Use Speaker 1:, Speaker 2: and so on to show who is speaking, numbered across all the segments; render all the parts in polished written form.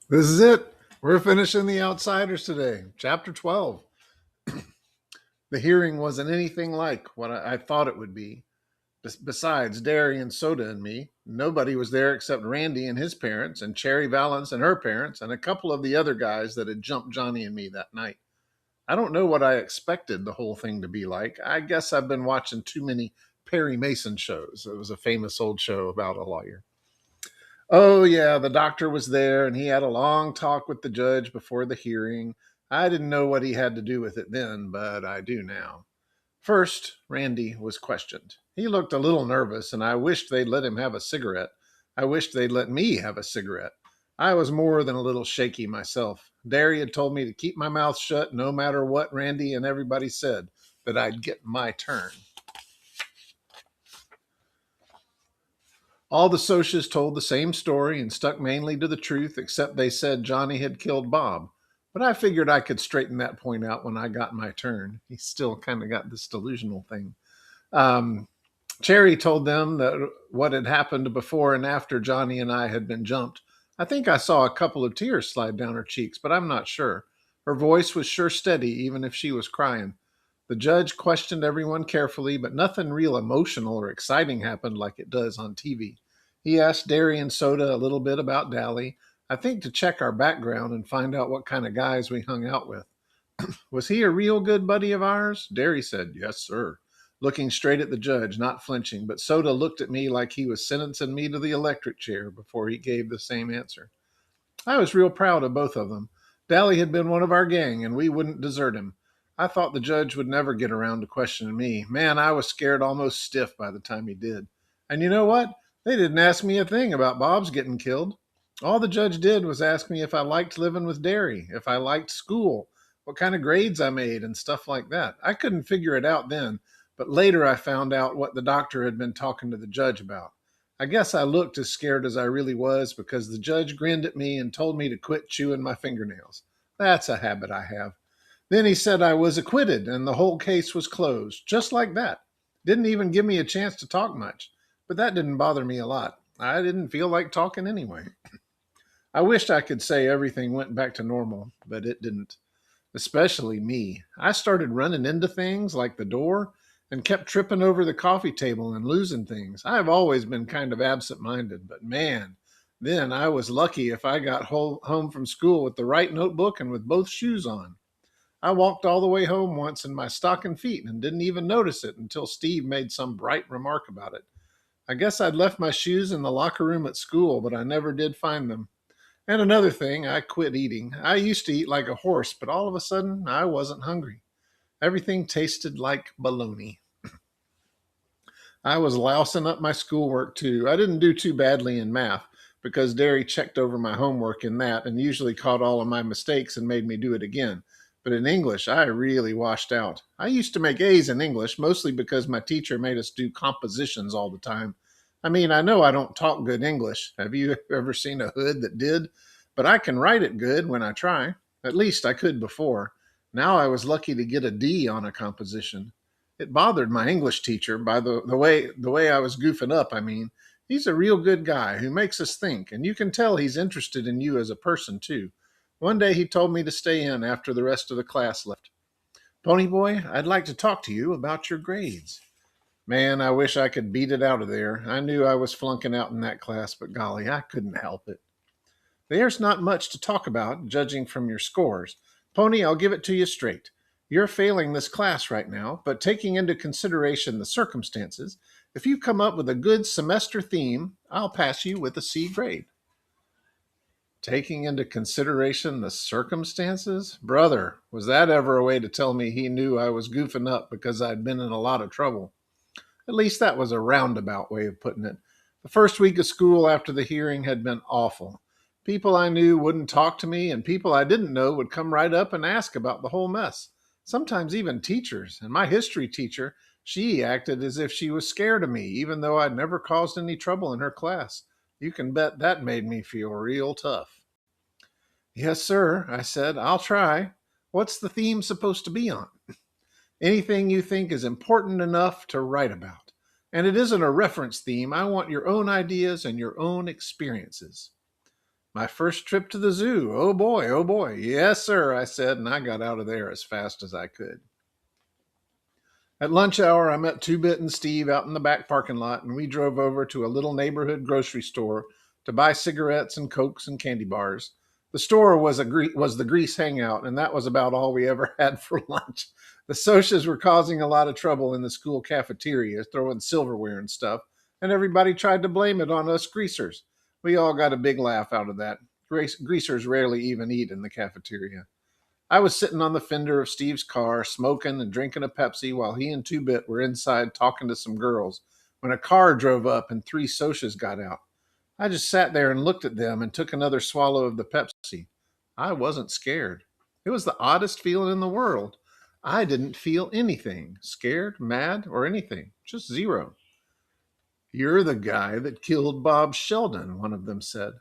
Speaker 1: This is it. We're finishing The Outsiders today, chapter 12. The hearing wasn't anything like what I thought it would be. Besides Derry and Soda and me, nobody was there except Randy and his parents, and Cherry Valance and her parents, and a couple of the other guys that had jumped Johnny and me that night. I don't know what I expected the whole thing to be like. I guess I've been watching too many Perry Mason shows. It was a famous old show about a lawyer. Oh, yeah, the doctor was there and he had a long talk with the judge before the hearing. I didn't know what he had to do with it then, but I do now. First, Randy was questioned. He looked a little nervous, and I wished they'd let him have a cigarette. I wished they'd let me have a cigarette. I was more than a little shaky myself. Derry had told me to keep my mouth shut no matter what Randy and everybody said, that I'd get my turn. All the Socias told the same story and stuck mainly to the truth, except they said Johnny had killed Bob. But I figured I could straighten that point out when I got my turn. He still kind of got this delusional thing. Um, Cherry told them that what had happened before and after Johnny and I had been jumped. I think I saw a couple of tears slide down her cheeks, but I'm not sure. Her voice was sure steady, even if she was crying. The judge questioned everyone carefully, but nothing real emotional or exciting happened like it does on TV. He asked Derry and Soda a little bit about Dally, I think to check our background and find out what kind of guys we hung out with. Was he a real good buddy of ours? Derry said, Yes, sir, looking straight at the judge, not flinching, but Soda looked at me like he was sentencing me to the electric chair before he gave the same answer. I was real proud of both of them. Dally had been one of our gang, and we wouldn't desert him. I thought the judge would never get around to questioning me. Man, I was scared almost stiff by the time he did. And you know what? They didn't ask me a thing about Bob's getting killed. All the judge did was ask me if I liked living with Derry, if I liked school, what kind of grades I made, and stuff like that. I couldn't figure it out then, but later I found out what the doctor had been talking to the judge about. I guess I looked as scared as I really was because the judge grinned at me and told me to quit chewing my fingernails. That's a habit I have. Then he said I was acquitted and the whole case was closed, just like that. Didn't even give me a chance to talk much, but that didn't bother me a lot. I didn't feel like talking anyway. I wished I could say everything went back to normal, but it didn't, especially me. I started running into things like the door and kept tripping over the coffee table and losing things. I've always been kind of absent minded, but man, then I was lucky if I got home from school with the right notebook and with both shoes on. I walked all the way home once in my stocking feet and didn't even notice it until Steve made some bright remark about it. I guess I'd left my shoes in the locker room at school, but I never did find them. And another thing, I quit eating. I used to eat like a horse, but all of a sudden I wasn't hungry. Everything tasted like baloney. I was lousing up my schoolwork too. I didn't do too badly in math because Derry checked over my homework in that and usually caught all of my mistakes and made me do it again. But in English, I really washed out. I used to make A's in English, mostly because my teacher made us do compositions all the time. I mean, I know I don't talk good English. Have you ever seen a hood that did? But I can write it good when I try. At least I could before. Now I was lucky to get a D on a composition. It bothered my English teacher by the way I was goofing up. I mean, he's a real good guy who makes us think, and you can tell he's interested in you as a person too. One day he told me to stay in after the rest of the class left. Pony boy, I'd like to talk to you about your grades. Man, I wish I could beat it out of there. I knew I was flunking out in that class, but golly, I couldn't help it. There's not much to talk about, judging from your scores. Pony, I'll give it to you straight. You're failing this class right now, but taking into consideration the circumstances, if you come up with a good semester theme, I'll pass you with a C grade. Taking into consideration the circumstances? Brother, was that ever a way to tell me he knew I was goofing up because I'd been in a lot of trouble? At least that was a roundabout way of putting it. The first week of school after the hearing had been awful. People I knew wouldn't talk to me, and people I didn't know would come right up and ask about the whole mess. Sometimes even teachers. And my history teacher, she acted as if she was scared of me, even though I'd never caused any trouble in her class. You can bet that made me feel real tough. Yes, sir, I said. I'll try. What's the theme supposed to be on? Anything you think is important enough to write about. And it isn't a reference theme. I want your own ideas and your own experiences. My first trip to the zoo. Oh boy, oh boy. Yes, sir, I said, and I got out of there as fast as I could. At lunch hour, I met Two Bit and Steve out in the back parking lot, and we drove over to a little neighborhood grocery store to buy cigarettes and Cokes and candy bars. The store was the grease hangout, and that was about all we ever had for lunch. The Socias were causing a lot of trouble in the school cafeteria, throwing silverware and stuff, and everybody tried to blame it on us greasers. We all got a big laugh out of that. Greasers rarely even eat in the cafeteria. I was sitting on the fender of Steve's car, smoking and drinking a Pepsi while he and Two Bit were inside talking to some girls when a car drove up and three Socias got out. I just sat there and looked at them and took another swallow of the Pepsi. I wasn't scared. It was the oddest feeling in the world. I didn't feel anything, scared, mad, or anything, just zero. You're the guy that killed Bob Sheldon, one of them said.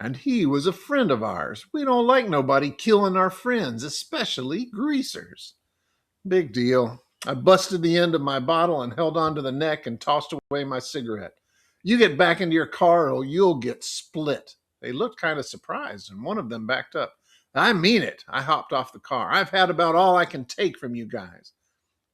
Speaker 1: And he was a friend of ours. We don't like nobody killing our friends, especially greasers. Big deal. I busted the end of my bottle and held on to the neck and tossed away my cigarette. You get back into your car or you'll get split. They looked kind of surprised, and one of them backed up. I mean it. I hopped off the car. I've had about all I can take from you guys.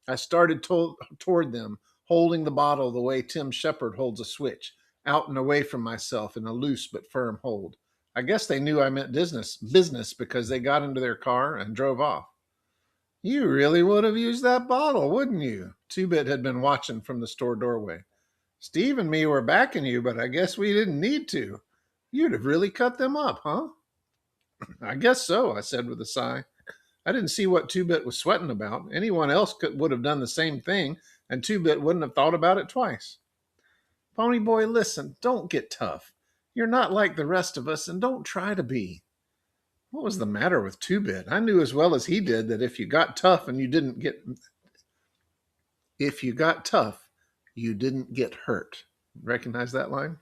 Speaker 1: I started toward them, holding the bottle the way Tim Shepard holds a switch, out and away from myself in a loose but firm hold. I guess they knew I meant business because they got into their car and drove off. You really would have used that bottle, wouldn't you? Two-Bit had been watching from the store doorway. Steve and me were backing you, but I guess we didn't need to. You'd have really cut them up, huh? I guess so, I said with a sigh. I didn't see what Two-Bit was sweating about. Anyone else would have done the same thing, and Two-Bit wouldn't have thought about it twice. Pony Boy, listen, don't get tough. You're not like the rest of us, and don't try to be. What was the matter with Two-Bit? I knew as well as he did that if you got tough, you didn't get hurt. Recognize that line?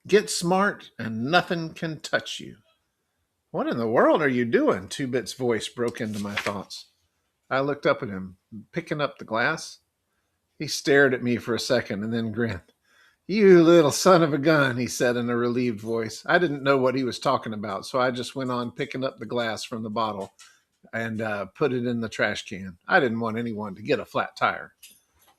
Speaker 1: Get smart, and nothing can touch you. What in the world are you doing? Two-Bit's voice broke into my thoughts. I looked up at him, picking up the glass. He stared at me for a second and then grinned. You little son of a gun, he said in a relieved voice. I didn't know what he was talking about, so I just went on picking up the glass from the bottle and put it in the trash can. I didn't want anyone to get a flat tire.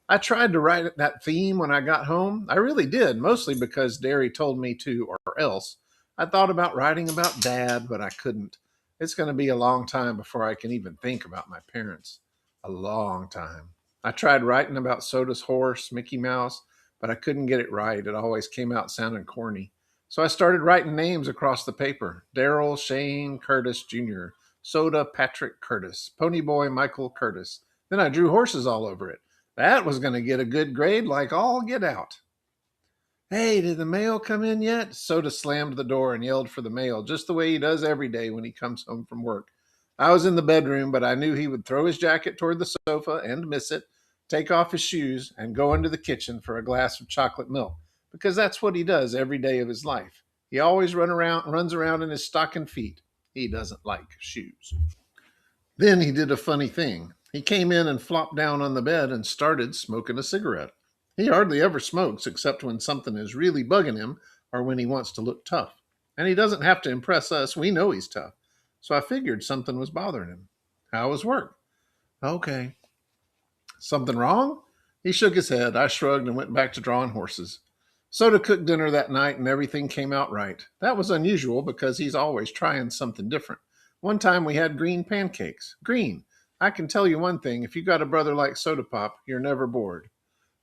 Speaker 1: I tried to write that theme when I got home. I really did, mostly because Derry told me to, or else. I thought about writing about Dad, but I couldn't. It's going to be a long time before I can even think about my parents. A long time. I tried writing about Soda's horse, Mickey Mouse, but I couldn't get it right. It always came out sounding corny. So I started writing names across the paper. Daryl Shane Curtis Jr., Soda Patrick Curtis, Ponyboy Michael Curtis. Then I drew horses all over it. That was going to get a good grade like all get out. Hey, did the mail come in yet? Soda slammed the door and yelled for the mail, just the way he does every day when he comes home from work. I was in the bedroom, but I knew he would throw his jacket toward the sofa and miss it, take off his shoes, and go into the kitchen for a glass of chocolate milk, because that's what he does every day of his life. He always runs around in his stocking feet. He doesn't like shoes. Then he did a funny thing. He came in and flopped down on the bed and started smoking a cigarette. He hardly ever smokes except when something is really bugging him or when he wants to look tough. And he doesn't have to impress us. We know he's tough. So I figured something was bothering him. How was work? Okay. Something wrong? He shook his head. I shrugged and went back to drawing horses. Soda cooked dinner that night and everything came out right. That was unusual because he's always trying something different. One time we had green pancakes. Green. I can tell you one thing. If you got a brother like Soda Pop, you're never bored.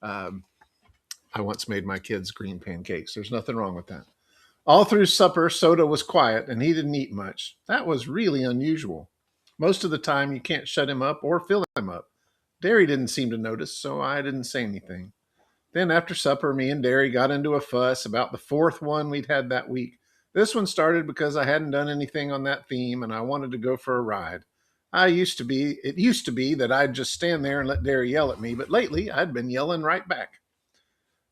Speaker 1: I once made my kids green pancakes. There's nothing wrong with that. All through supper, Soda was quiet and he didn't eat much. That was really unusual. Most of the time, you can't shut him up or fill him up. Derry didn't seem to notice, so I didn't say anything. Then after supper, me and Derry got into a fuss about the fourth one we'd had that week. This one started because I hadn't done anything on that theme and I wanted to go for a ride. It used to be that I'd just stand there and let Derry yell at me, but lately I'd been yelling right back.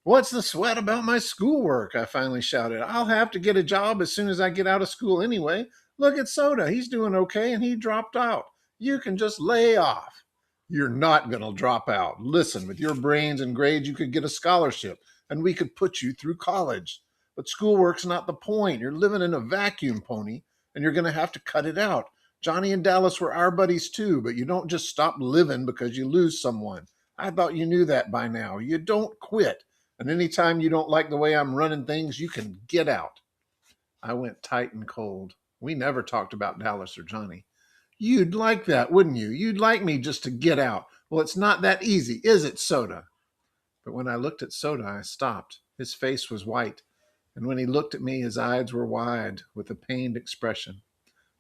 Speaker 1: What's the sweat about my schoolwork? I finally shouted. I'll have to get a job as soon as I get out of school anyway. Look at Soda. He's doing okay and he dropped out. You can just lay off. You're not going to drop out. Listen, with your brains and grades, you could get a scholarship and we could put you through college. But schoolwork's not the point. You're living in a vacuum, Pony, and you're going to have to cut it out. Johnny and Dallas were our buddies too, but you don't just stop living because you lose someone. I thought you knew that by now. You don't quit. And anytime you don't like the way I'm running things, you can get out. I went tight and cold. We never talked about Dallas or Johnny. You'd like that, wouldn't you? You'd like me just to get out. Well, it's not that easy, is it, Soda? But when I looked at Soda, I stopped. His face was white, and when he looked at me, his eyes were wide with a pained expression.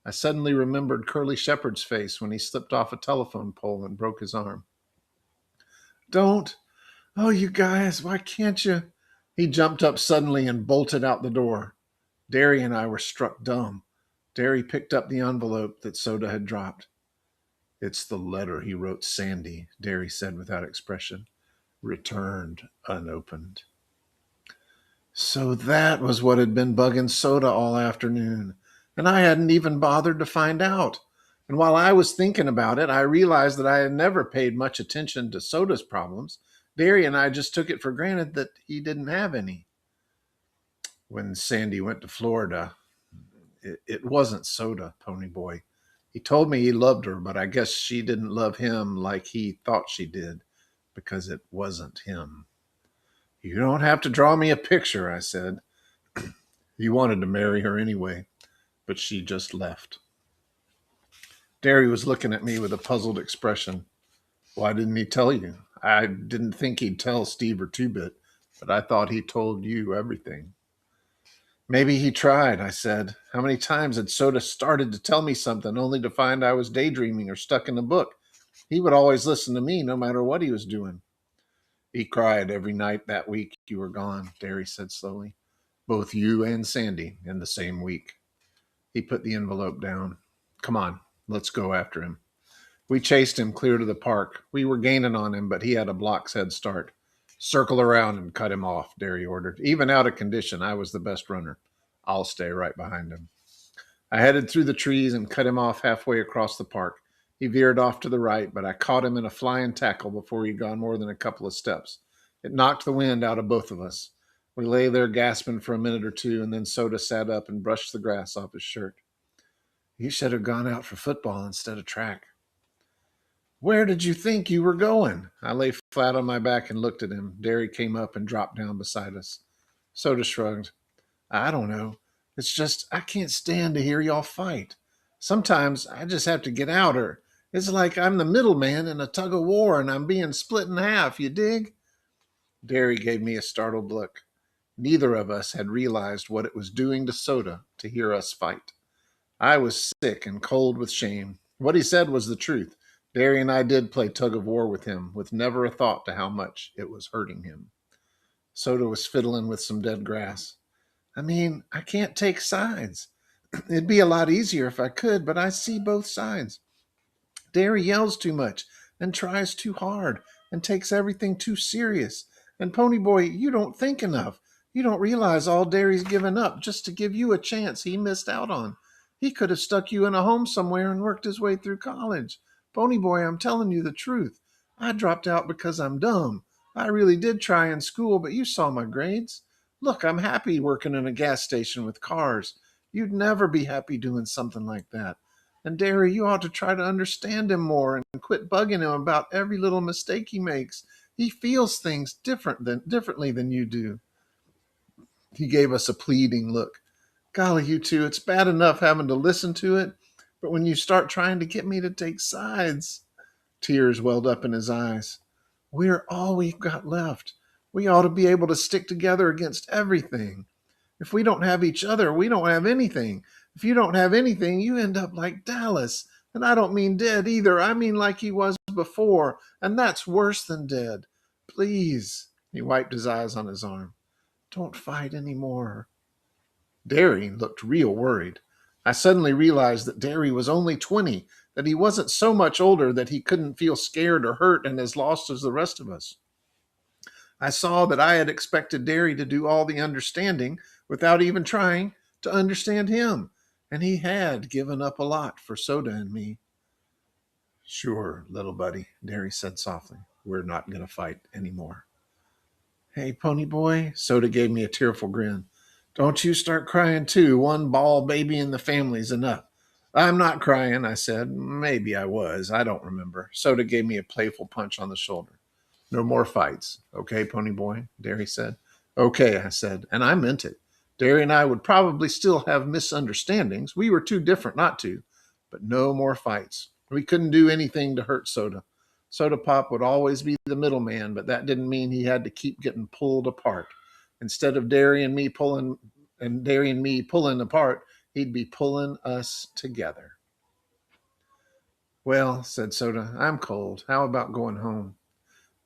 Speaker 1: I suddenly remembered Curly Shepherd's face when he slipped off a telephone pole and broke his arm. Don't. Oh, you guys, why can't you? He jumped up suddenly and bolted out the door. Derry and I were struck dumb. Derry picked up the envelope that Soda had dropped. It's the letter he wrote Sandy, Derry said without expression. Returned unopened. So that was what had been bugging Soda all afternoon, and I hadn't even bothered to find out. And while I was thinking about it, I realized that I had never paid much attention to Soda's problems. Derry and I just took it for granted that he didn't have any. When Sandy went to Florida, it wasn't Soda, Pony Boy. He told me he loved her, but I guess she didn't love him like he thought she did, because it wasn't him. You don't have to draw me a picture, I said. He wanted to marry her anyway, but she just left. Derry was looking at me with a puzzled expression. Why didn't he tell you? I didn't think he'd tell Steve or Two-Bit, but I thought he told you everything. Maybe he tried, I said. How many times had Soda started to tell me something only to find I was daydreaming or stuck in a book? He would always listen to me no matter what he was doing. He cried every night that week you were gone, Derry said slowly. Both you and Sandy in the same week. He put the envelope down. Come on, let's go after him. We chased him clear to the park. We were gaining on him, but he had a block's head start. Circle around and cut him off, Derry ordered. Even out of condition, I was the best runner. I'll stay right behind him. I headed through the trees and cut him off halfway across the park. He veered off to the right, but I caught him in a flying tackle before he'd gone more than a couple of steps. It knocked the wind out of both of us. We lay there gasping for a minute or two, and then Soda sat up and brushed the grass off his shirt. You should have gone out for football instead of track. Where did you think you were going? I lay flat on my back and looked at him. Derry came up and dropped down beside us. Soda shrugged. I don't know. It's just I can't stand to hear y'all fight. Sometimes I just have to get out, or it's like I'm the middleman in a tug of war and I'm being split in half, you dig? Derry gave me a startled look. Neither of us had realized what it was doing to Soda to hear us fight. I was sick and cold with shame. What he said was the truth. Derry and I did play tug of war with him, with never a thought to how much it was hurting him. Soda was fiddling with some dead grass. I mean, I can't take sides. It'd be a lot easier if I could, but I see both sides. Derry yells too much and tries too hard and takes everything too serious. And Pony Boy, you don't think enough. You don't realize all Derry's given up just to give you a chance he missed out on. He could have stuck you in a home somewhere and worked his way through college. Pony Boy, I'm telling you the truth. I dropped out because I'm dumb. I really did try in school, but you saw my grades. Look, I'm happy working in a gas station with cars. You'd never be happy doing something like that. And Derry, you ought to try to understand him more and quit bugging him about every little mistake he makes. He feels things differently than you do. He gave us a pleading look. Golly, you two, it's bad enough having to listen to it, but when you start trying to get me to take sides. Tears welled up in his eyes. We're all we've got left. We ought to be able to stick together against everything. If we don't have each other, we don't have anything. If you don't have anything, you end up like Dallas. And I don't mean dead either. I mean like he was before. And that's worse than dead. Please. He wiped his eyes on his arm. Don't fight anymore. Derry looked real worried. I suddenly realized that Derry was only 20, that he wasn't so much older that he couldn't feel scared or hurt and as lost as the rest of us. I saw that I had expected Derry to do all the understanding without even trying to understand him, and he had given up a lot for Soda and me. Sure, little buddy, Derry said softly. We're not going to fight anymore. Hey, Pony Boy, Soda gave me a tearful grin. Don't you start crying too. One ball baby in the family's enough. I'm not crying, I said. Maybe I was. I don't remember. Soda gave me a playful punch on the shoulder. No more fights. Okay, Pony Boy, Derry said. Okay, I said, and I meant it. Derry and I would probably still have misunderstandings. We were too different not to. But no more fights. We couldn't do anything to hurt Soda. Soda Pop would always be the middleman, but that didn't mean he had to keep getting pulled apart. Instead of Derry and me pulling apart, he'd be pulling us together. Well, said Soda, I'm cold. How about going home?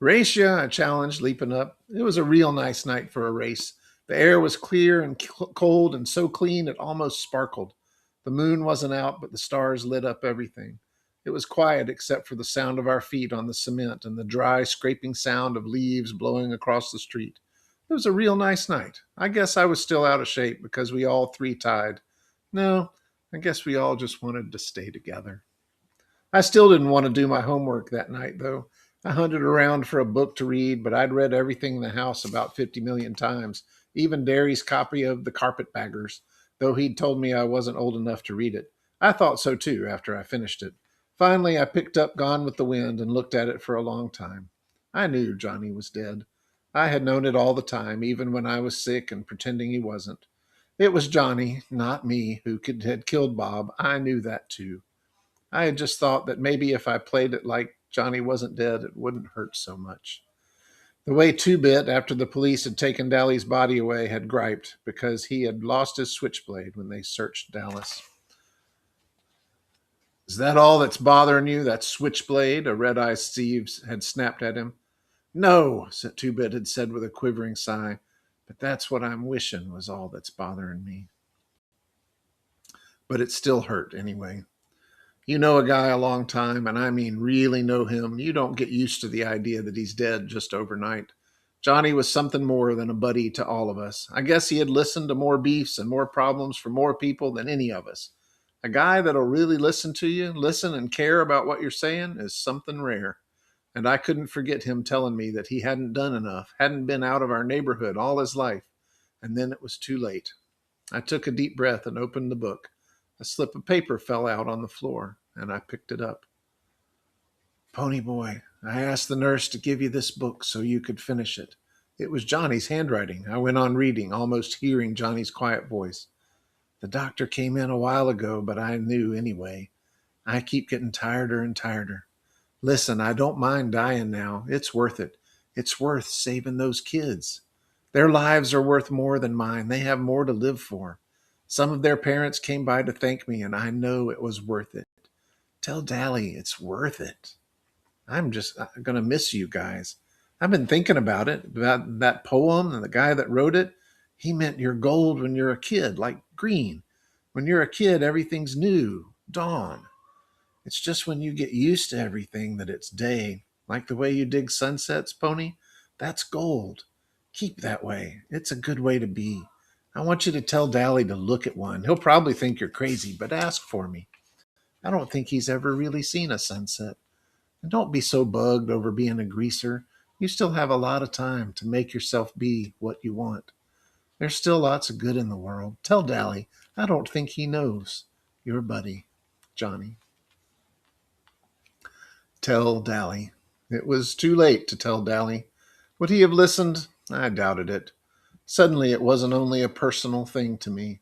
Speaker 1: Race ya, I challenged, leaping up. It was a real nice night for a race. The air was clear and cold and so clean it almost sparkled. The moon wasn't out, but the stars lit up everything. It was quiet except for the sound of our feet on the cement and the dry, scraping sound of leaves blowing across the street. It was a real nice night. I guess I was still out of shape because we all three tied. No, I guess we all just wanted to stay together. I still didn't want to do my homework that night, though. I hunted around for a book to read, but I'd read everything in the house about 50 million times, even Derry's copy of The Carpetbaggers, though he'd told me I wasn't old enough to read it. I thought so too after I finished it. Finally, I picked up Gone with the Wind and looked at it for a long time. I knew Johnny was dead. I had known it all the time, even when I was sick and pretending he wasn't. It was Johnny, not me, who had killed Bob. I knew that too. I had just thought that maybe if I played it like Johnny wasn't dead, it wouldn't hurt so much. The way Two Bit, after the police had taken Dally's body away, had griped because he had lost his switchblade when they searched Dallas. Is that all that's bothering you, that switchblade? A red-eyed Steve had snapped at him. No, Two Bit had said with a quivering sigh, but that's what I'm wishing was all that's bothering me. But it still hurt anyway. You know a guy a long time, and I mean really know him, you don't get used to the idea that he's dead just overnight. Johnny was something more than a buddy to all of us. I guess he had listened to more beefs and more problems for more people than any of us. A guy that'll really listen to you, listen and care about what you're saying is something rare. And I couldn't forget him telling me that he hadn't done enough, hadn't been out of our neighborhood all his life. And then it was too late. I took a deep breath and opened the book. A slip of paper fell out on the floor, and I picked it up. Pony Boy, I asked the nurse to give you this book so you could finish it. It was Johnny's handwriting. I went on reading, almost hearing Johnny's quiet voice. The doctor came in a while ago, but I knew anyway. I keep getting tireder and tireder. Listen, I don't mind dying now. It's worth it. It's worth saving those kids. Their lives are worth more than mine. They have more to live for. Some of their parents came by to thank me, and I know it was worth it. Tell Dally it's worth it. I'm just going to miss you guys. I've been thinking about it, about that poem and the guy that wrote it. He meant you're gold when you're a kid, like green. When you're a kid, everything's new, dawn. It's just when you get used to everything that it's day, like the way you dig sunsets, Pony. That's gold. Keep that way. It's a good way to be. I want you to tell Dally to look at one. He'll probably think you're crazy, but ask for me. I don't think he's ever really seen a sunset. And don't be so bugged over being a greaser. You still have a lot of time to make yourself be what you want. There's still lots of good in the world. Tell Dally, I don't think he knows. Your buddy, Johnny. Tell Dally. It was too late to tell Dally. Would he have listened? I doubted it. Suddenly it wasn't only a personal thing to me.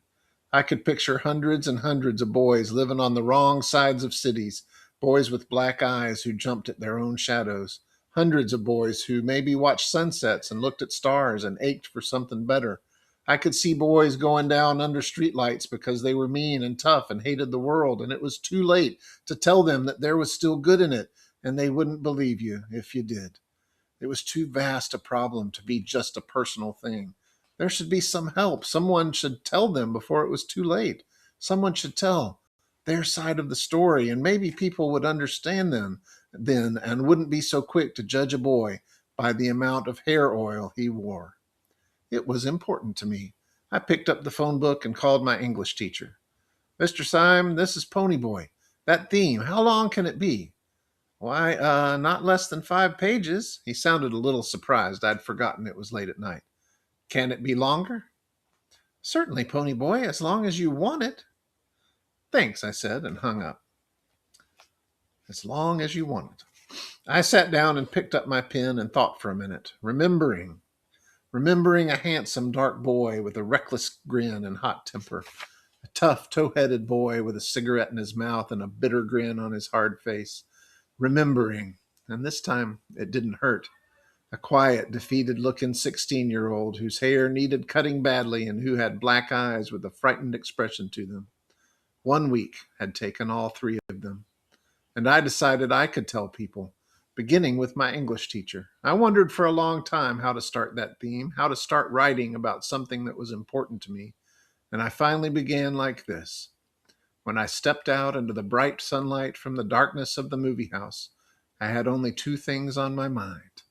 Speaker 1: I could picture hundreds and hundreds of boys living on the wrong sides of cities, boys with black eyes who jumped at their own shadows, hundreds of boys who maybe watched sunsets and looked at stars and ached for something better. I could see boys going down under streetlights because they were mean and tough and hated the world, and it was too late to tell them that there was still good in it, and they wouldn't believe you if you did. It was too vast a problem to be just a personal thing. There should be some help. Someone should tell them before it was too late. Someone should tell their side of the story, and maybe people would understand them then and wouldn't be so quick to judge a boy by the amount of hair oil he wore. It was important to me. I picked up the phone book and called my English teacher. Mr. Syme, this is Pony Boy. That theme, how long can it be? Why, not less than 5 pages. He sounded a little surprised. I'd forgotten it was late at night. Can it be longer? Certainly, Pony Boy, as long as you want it. Thanks, I said, and hung up. As long as you want it. I sat down and picked up my pen and thought for a minute, remembering a handsome dark boy with a reckless grin and hot temper, a tough tow-headed boy with a cigarette in his mouth and a bitter grin on his hard face, remembering, and this time it didn't hurt, a quiet, defeated-looking 16-year-old whose hair needed cutting badly and who had black eyes with a frightened expression to them. 1 week had taken all three of them. And I decided I could tell people, beginning with my English teacher. I wondered for a long time how to start that theme, how to start writing about something that was important to me. And I finally began like this. When I stepped out into the bright sunlight from the darkness of the movie house, I had only two things on my mind: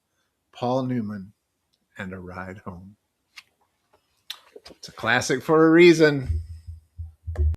Speaker 1: Paul Newman and a ride home. It's a classic for a reason.